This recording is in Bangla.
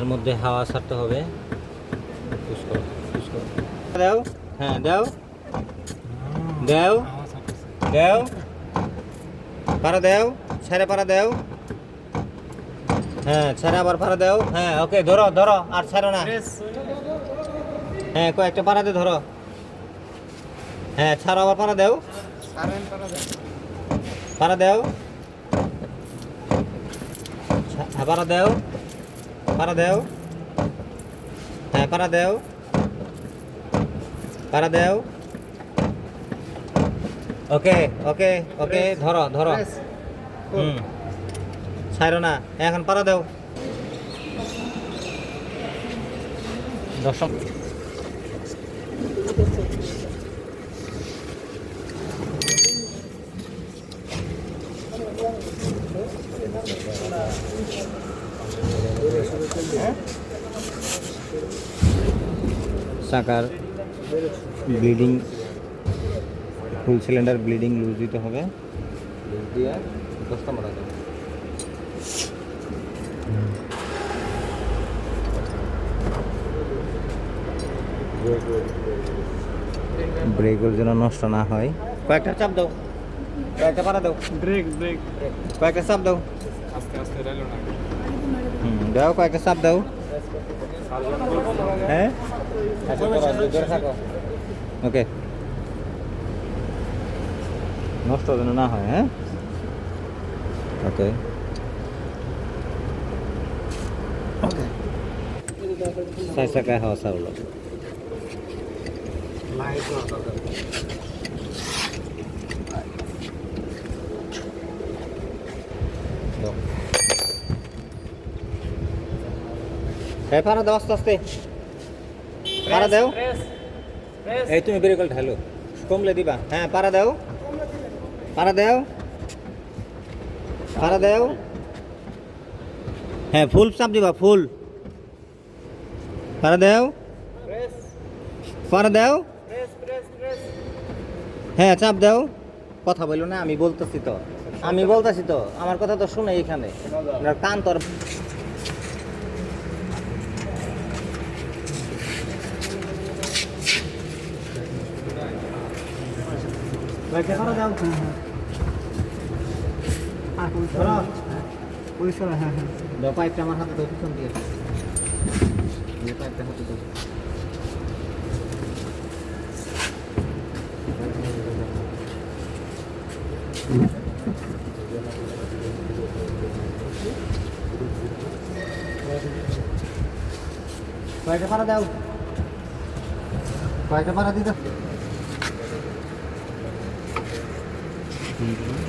এর মধ্যে হাওয়া ছাড়তে হবে। পুশ করো, পুশ করো। দাও, হ্যাঁ দাও, দাও, দাও, পাড়া দাও, ছেড়ে পাড়া দাও, হ্যাঁ ছেড়ে আবার পাড়া দাও, হ্যাঁ ওকে ধরো ধরো আর ছাড়ো না, হ্যাঁ কয়েকটা পাড়া দিয়ে ধরো, হ্যাঁ ছাড়ো আবার পাড়া দাও, পাড়া দাও, পাড়া দাও, পাড়া দাও, হ্যাঁ পাড়া দাও, পাড়া দাও, ওকে ওকে ওকে ধরো ধরো, ছাড়ো না, এখন পাড়া দাও। দর্শক চাকার ব্লিডিং, ফুল সিলিন্ডার ব্লিডিং লুজ দিতে হবে, লুজ দিয়ে দশটা মারা যাবে। ব্রেকগুলো যেন নষ্ট না হয়। কয়েকটা চাপ দাও, কয়েকটা পাড়া দাও, ব্রেক ব্রেক কয়েকটা চাপ দাও, আস্তে আস্তে ডালো না দাও কয়েকটা চাপ দাও, হ্যাঁ আচ্ছা ধরে থাকো, ওকে নষ্ট যেন না হয়, হ্যাঁ ওকে চার চাকায় হাওয়া ছাড়লো। হ্যাঁ পাড়া দাও আস্তে আস্তে, পাড়া দাও, এই তুমি বেরিকল ঢালো, কমলে দিবা, হ্যাঁ পাড়া দাও, পাড়া দাও, পাড়া দাও, হ্যাঁ ফুল চাপ দিবা, ফুল পাড়া দাও, পাড়া দাও, হ্যাঁ চাপ দাও, কথা বললো না, আমি বলতেছি তো, আমি বলতেছি তো, আমার কথা তো শুনে এইখানে কান তোর পাইপটা আমার হাতে দাও, পিছন দিয়ে পাইপটা হাতে দাও। কয়েকটা পাড়া দাও, কয়েকটা পাড়া দিতে